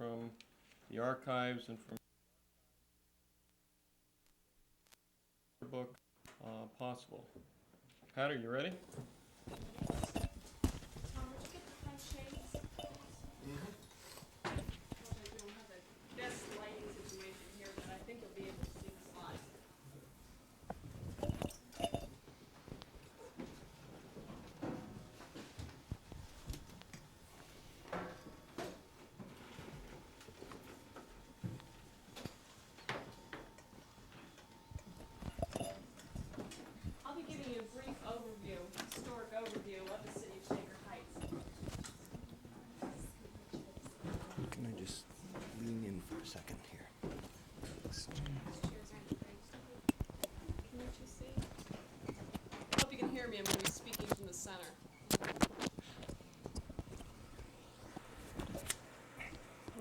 from the archives and from the book possible. Pat, are you ready? Tom, would you get the front shades? I don't have the best lighting situation here, but I think you'll be able to see the slides. I'll be giving you a brief overview, historic overview of the city of Shaker Heights. Can I just lean in for a second here? Can you two see? I hope you can hear me. I'm going to be speaking from the center.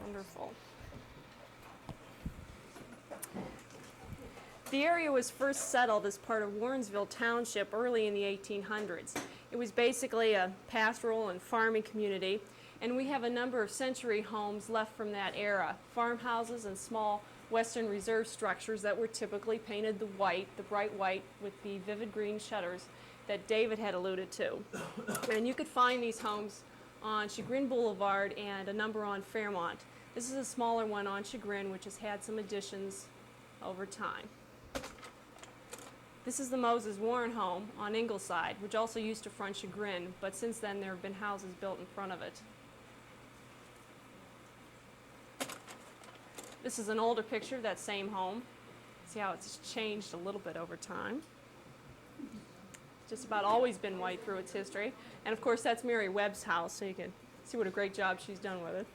Wonderful. The area was first settled as part of Warrensville Township early in the 1800s. It was basically a pastoral and farming community, and we have a number of century homes left from that era, farmhouses and small Western Reserve structures that were typically painted the bright white with the vivid green shutters that David had alluded to. And you could find these homes on Chagrin Boulevard and a number on Fairmont. This is a smaller one on Chagrin, which has had some additions over time. This is the Moses Warren home on Ingleside, which also used to front Chagrin, but since then there have been houses built in front of it. This is an older picture of that same home. See how it's changed a little bit over time. It's just about always been white through its history. And of course that's Mary Webb's house, so you can see what a great job she's done with it.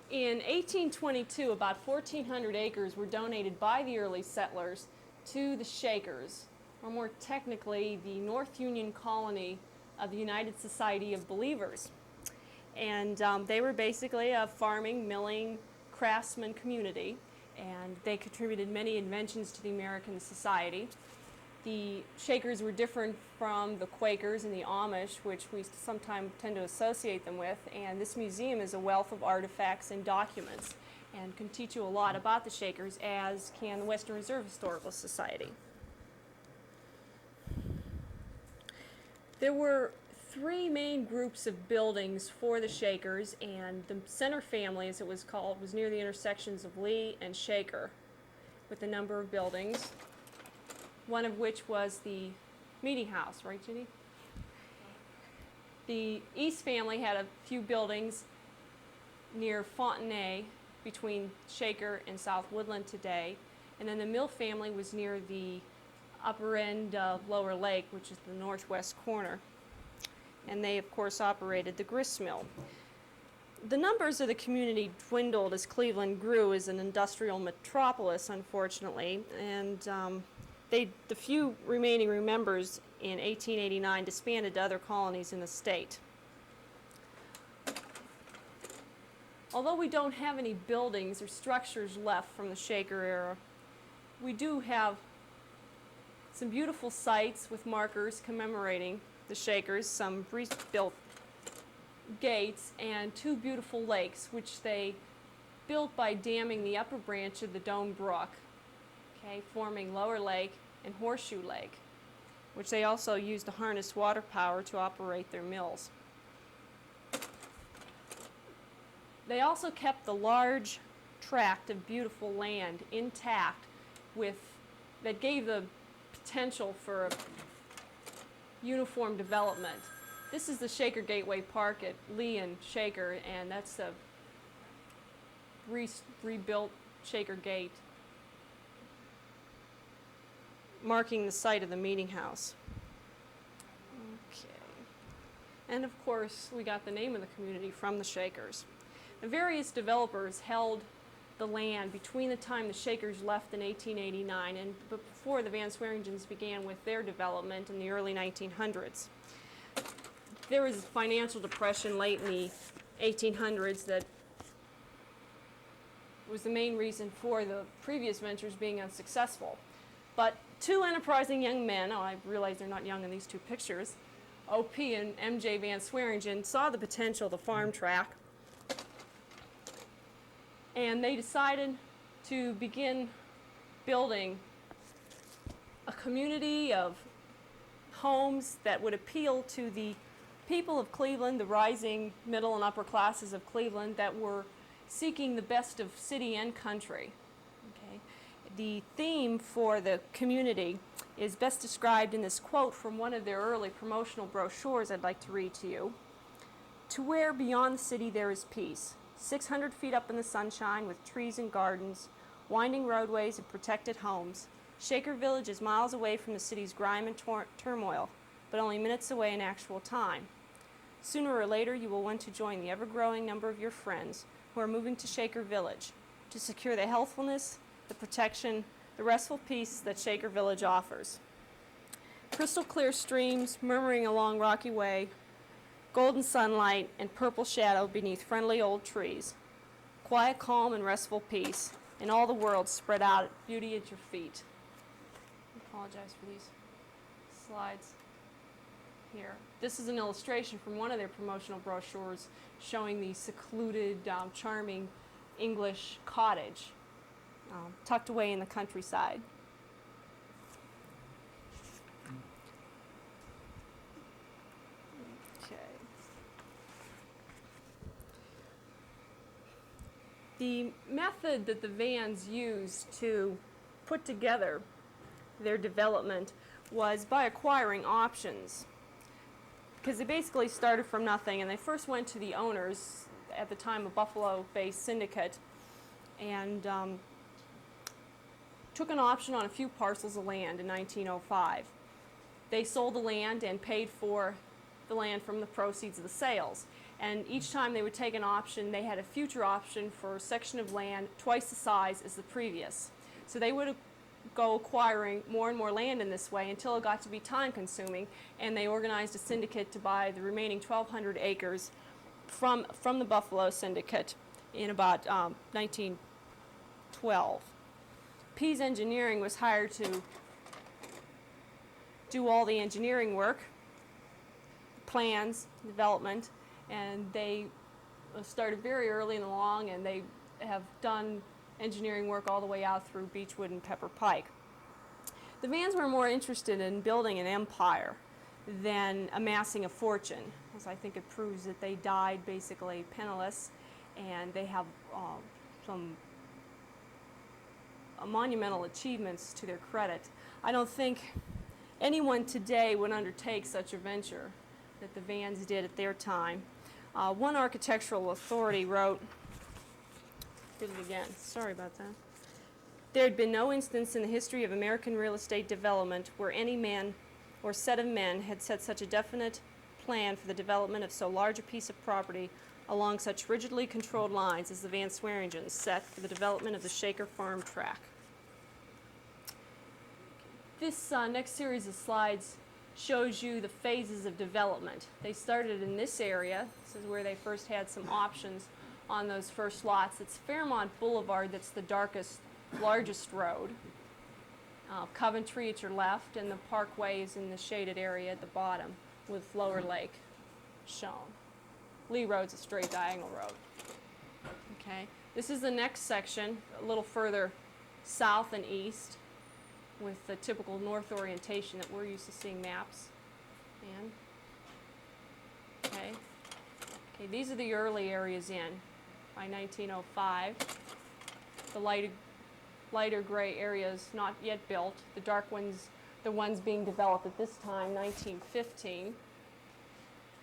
In 1822, about 1,400 acres were donated by the early settlers to the Shakers, or more technically, the North Union Colony of the United Society of Believers. And they were basically a farming, milling, craftsman community, and they contributed many inventions to the American society. The Shakers were different from the Quakers and the Amish, which we sometimes tend to associate them with, and this museum is a wealth of artifacts and documents and can teach you a lot about the Shakers, as can the Western Reserve Historical Society. There were three main groups of buildings for the Shakers, and the center family, as it was called, was near the intersections of Lee and Shaker with a number of buildings, one of which was the meeting house, right, Judy? The East family had a few buildings near Fontenay between Shaker and South Woodland today, and then the Mill family was near the upper end of Lower Lake, which is the northwest corner. And they, of course, operated the grist mill. The numbers of the community dwindled as Cleveland grew as an industrial metropolis, unfortunately, and the few remaining members in 1889 disbanded to other colonies in the state. Although we don't have any buildings or structures left from the Shaker era, we do have some beautiful sites with markers commemorating the Shakers, some rebuilt gates, and two beautiful lakes, which they built by damming the upper branch of the Dome Brook, okay, forming Lower Lake and Horseshoe Lake, which they also used to harness water power to operate their mills. They also kept the large tract of beautiful land intact that gave the potential for uniform development. This is the Shaker Gateway Park at Lee and Shaker, and that's the rebuilt Shaker Gate, marking the site of the meeting house. Okay. And of course, we got the name of the community from the Shakers. The various developers held the land between the time the Shakers left in 1889 and before the Van Swearingens began with their development in the early 1900s. There was a financial depression late in the 1800s that was the main reason for the previous ventures being unsuccessful. But two enterprising young men, I realize they're not young in these two pictures, OP and MJ Van Swearingen saw the potential of the farm track, and they decided to begin building a community of homes that would appeal to the people of Cleveland, the rising middle and upper classes of Cleveland that were seeking the best of city and country. Okay. The theme for the community is best described in this quote from one of their early promotional brochures I'd like to read to you. "To where beyond the city there is peace, 600 feet up in the sunshine with trees and gardens, winding roadways and protected homes, Shaker Village is miles away from the city's grime and turmoil, but only minutes away in actual time. Sooner or later you will want to join the ever-growing number of your friends who are moving to Shaker Village to secure the healthfulness, the protection, the restful peace that Shaker Village offers. Crystal clear streams murmuring along Rocky Way, golden sunlight and purple shadow beneath friendly old trees, quiet calm and restful peace, and all the world spread out at beauty at your feet." I apologize for these slides here. This is an illustration from one of their promotional brochures showing the secluded, charming English cottage tucked away in the countryside. Okay. The method that the Vans used to put together their development was by acquiring options, because they basically started from nothing, and they first went to the owners, at the time a Buffalo-based syndicate, and took an option on a few parcels of land in 1905. They sold the land and paid for the land from the proceeds of the sales. And each time they would take an option, they had a future option for a section of land twice the size as the previous. So they would go acquiring more and more land in this way until it got to be time consuming, and they organized a syndicate to buy the remaining 1,200 acres from the Buffalo Syndicate in about 1912. Pease Engineering was hired to do all the engineering work, plans, development, and they started very early and along, and they have done engineering work all the way out through Beechwood and Pepper Pike. The Vans were more interested in building an empire than amassing a fortune, as I think it proves that they died basically penniless, and they have some monumental achievements to their credit. I don't think anyone today would undertake such a venture that the Vans did at their time. One architectural authority wrote, did it again, sorry about that. "There had been no instance in the history of American real estate development where any man or set of men had set such a definite plan for the development of so large a piece of property along such rigidly controlled lines as the Van Sweringens set for the development of the Shaker Farm track." This next series of slides shows you the phases of development. They started in this area. This is where they first had some options on those first lots. It's Fairmont Boulevard that's the darkest, largest road. Coventry at your left, and the Parkway is in the shaded area at the bottom with Lower Lake shown. Lee Road's a straight diagonal road. Okay, this is the next section, a little further south and east, with the typical north orientation that we're used to seeing maps. And okay, these are the early areas in by 1905. The lighter gray areas not yet built. The dark ones, the ones being developed at this time, 1915.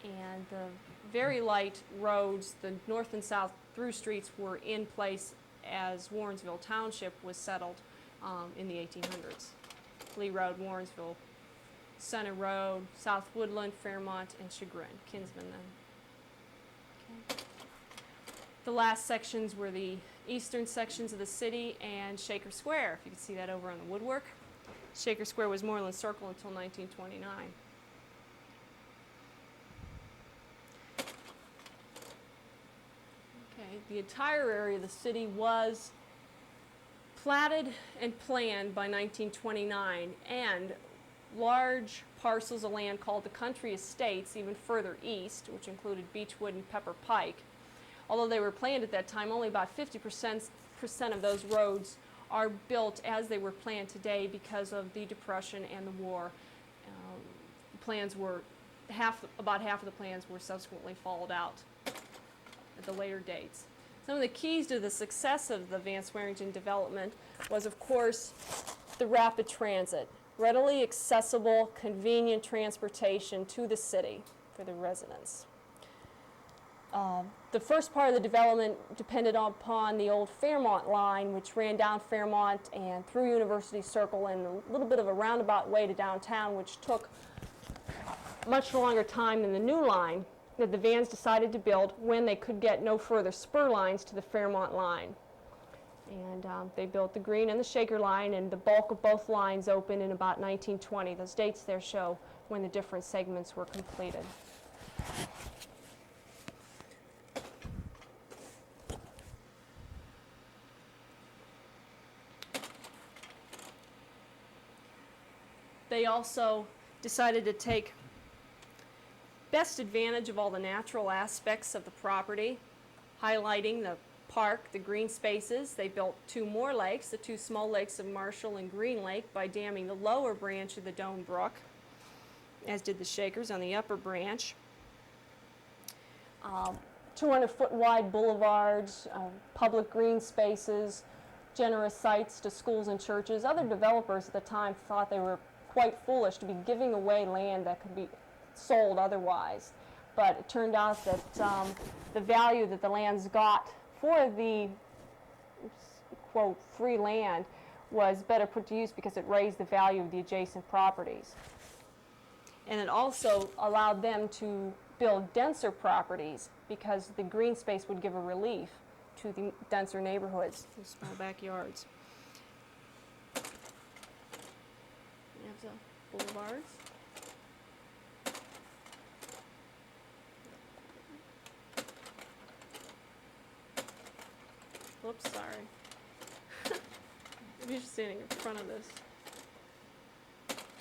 And the very light roads, the north and south through streets, were in place as Warrensville Township was settled in the 1800s. Lee Road, Warrensville, Center Road, South Woodland, Fairmont, and Chagrin, Kinsman then. Okay. The last sections were the eastern sections of the city and Shaker Square, if you can see that over on the woodwork. Shaker Square was Moreland Circle until 1929. Okay, the entire area of the city was platted and planned by 1929, and large parcels of land called the country estates even further east, which included Beechwood and Pepper Pike. Although they were planned at that time, only about 50% of those roads are built as they were planned today because of the Depression and the war. Plans were about half of the plans were subsequently followed out at the later dates. Some of the keys to the success of the Vance Warrington development was, of course, the rapid transit, readily accessible, convenient transportation to the city for the residents. The first part of the development depended upon the old Fairmont line, which ran down Fairmont and through University Circle and a little bit of a roundabout way to downtown, which took much longer time than the new line that the Vans decided to build when they could get no further spur lines to the Fairmont line. And they built the Green and the Shaker line, and the bulk of both lines opened in about 1920. Those dates there show when the different segments were completed. They also decided to take best advantage of all the natural aspects of the property, highlighting the park, the green spaces. They built two more lakes, the two small lakes of Marshall and Green Lake, by damming the lower branch of the Doan Brook, as did the Shakers on the upper branch. 200-foot wide boulevards, public green spaces, generous sites to schools and churches. Other developers at the time thought they were quite foolish to be giving away land that could be sold otherwise. But it turned out that the value that the lands got for the, quote, free land was better put to use because it raised the value of the adjacent properties. And it also allowed them to build denser properties because the green space would give a relief to the denser neighborhoods, the small backyards. We have the boulevards. Whoops, sorry. You're just standing in front of this.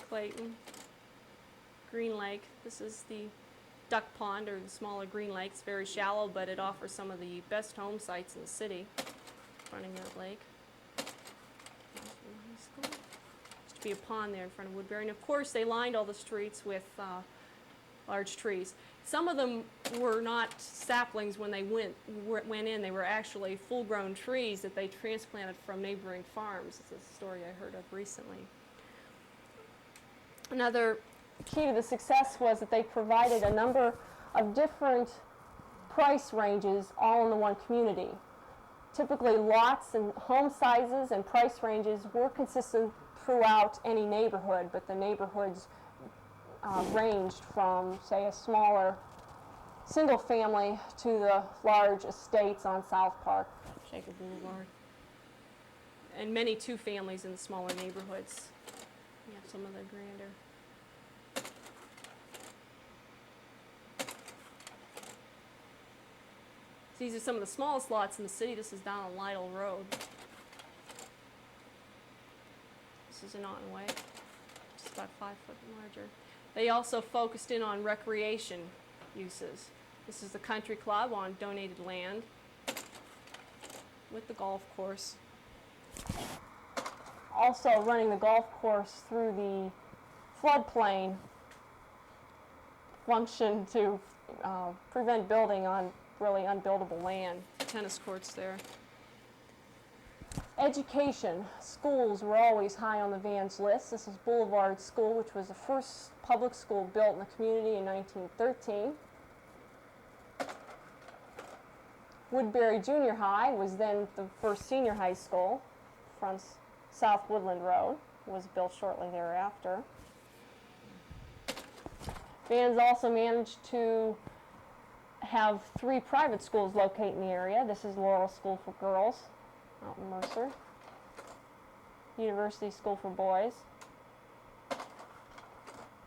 Clayton, Green Lake. This is the duck pond, or the smaller Green Lake. It's very shallow, but it offers some of the best home sites in the city, fronting that lake. Used to be a pond there in front of Woodbury. And of course, they lined all the streets with large trees. Some of them were not saplings when they went in. They were actually full-grown trees that they transplanted from neighboring farms. It's a story I heard of recently. Another key to the success was that they provided a number of different price ranges all in the one community. Typically, lots and home sizes and price ranges were consistent throughout any neighborhood, but the neighborhoods ranged from, say, a smaller single family to the large estates on South Park, Shaker Boulevard, and many two families in the smaller neighborhoods. You have some of the grander. These are some of the smallest lots in the city. This is down on Lytle Road. This is in Ottenway, just about 5 foot larger. They also focused in on recreation uses. This is the country club on donated land with the golf course. Also running the golf course through the floodplain functioned to prevent building on really unbuildable land. Tennis courts there. Education. Schools were always high on the Vans list. This is Boulevard School, which was the first public school built in the community in 1913. Woodbury Junior High was then the first senior high school. Fronts South Woodland Road, was built shortly thereafter. Vans also managed to have 3 private schools located in the area. This is Laurel School for Girls out in Mercer, University School for Boys,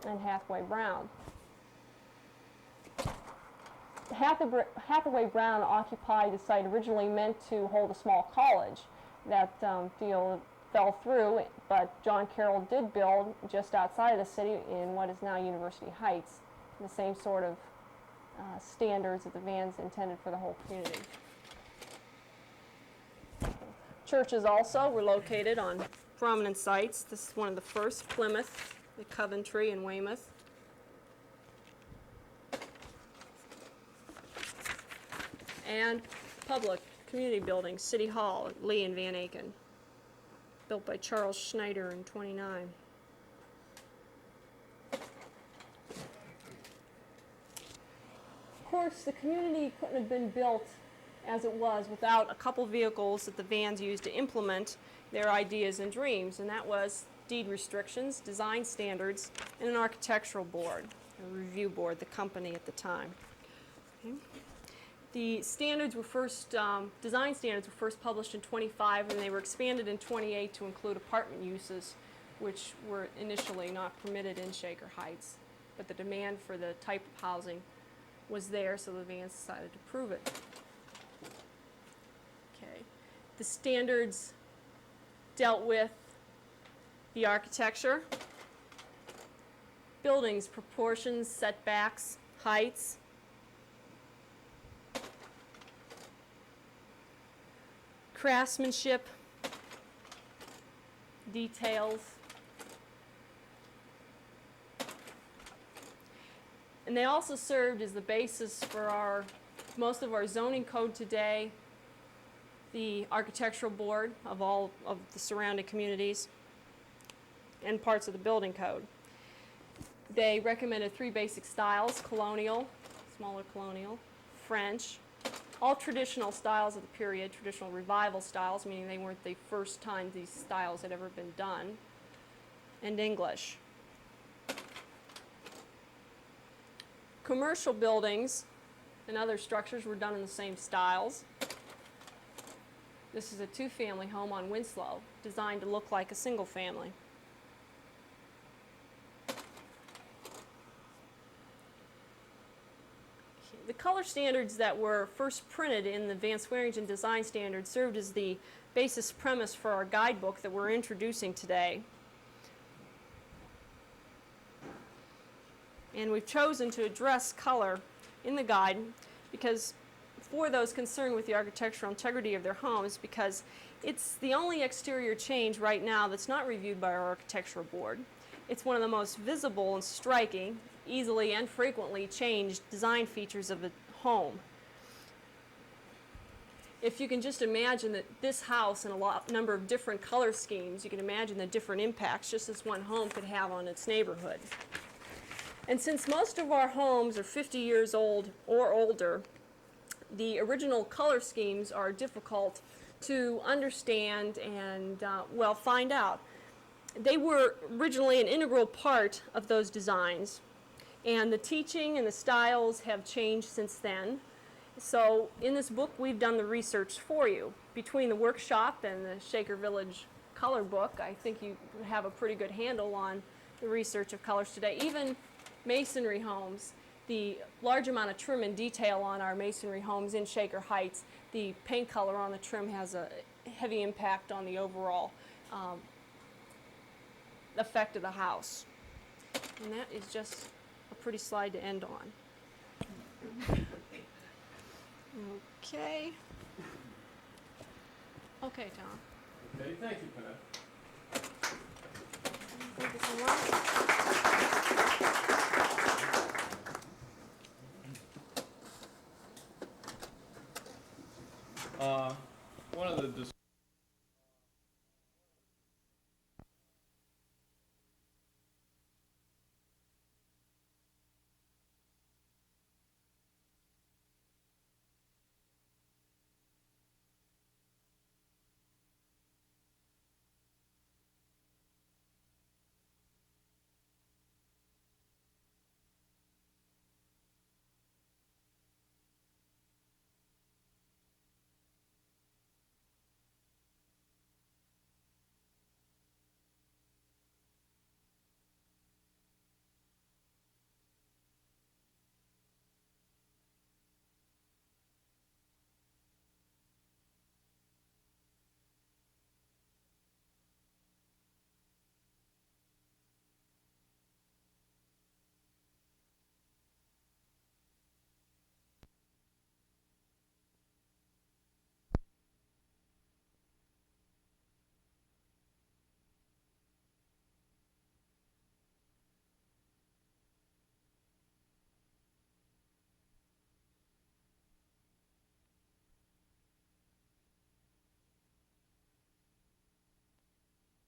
and Hathaway Brown. Hathaway Brown occupied the site originally meant to hold a small college. That field fell through, but John Carroll did build just outside of the city in what is now University Heights, the same sort of standards that the vans intended for the whole community. Churches also were located on prominent sites. This is one of the first, Plymouth, the Coventry, and Weymouth. And public community buildings, City Hall, Lee and Van Aken, built by Charles Schneider in '29. Of course, the community couldn't have been built as it was without a couple vehicles that the vans used to implement their ideas and dreams, and that was deed restrictions, design standards, and an architectural board, a review board, the company at the time. Okay. The standards were first, design standards were first published in '25, and they were expanded in '28 to include apartment uses, which were initially not permitted in Shaker Heights, but the demand for the type of housing was there, so the vans decided to prove it. Okay. The standards dealt with the architecture, buildings, proportions, setbacks, heights, craftsmanship, details, and they also served as the basis for most of our zoning code today, the architectural board of all of the surrounding communities, and parts of the building code. They recommended 3 basic styles: colonial, smaller colonial, French, all traditional styles of the period, traditional revival styles, meaning they weren't the first time these styles had ever been done, and English. Commercial buildings and other structures were done in the same styles. This is a 2-family home on Winslow, designed to look like a single family. The color standards that were first printed in the Van Swearingen Design Standards served as the basis premise for our guidebook that we're introducing today. And we've chosen to address color in the guide because for those concerned with the architectural integrity of their homes, because it's the only exterior change right now that's not reviewed by our architectural board. It's one of the most visible and striking, easily and frequently changed design features of a home. If you can just imagine that this house in a number of different color schemes, you can imagine the different impacts just this one home could have on its neighborhood. And since most of our homes are 50 years old or older, the original color schemes are difficult to understand and, well, find out. They were originally an integral part of those designs, and the teaching and the styles have changed since then. So in this book, we've done the research for you. Between the workshop and the Shaker Village color book, I think you have a pretty good handle on the research of colors today. Even masonry homes, the large amount of trim and detail on our masonry homes in Shaker Heights, the paint color on the trim has a heavy impact on the overall effect of the house. And that is just a pretty slide to end on. Okay. Okay, Tom. Okay, thank you, Pat. Thank you so much. One of the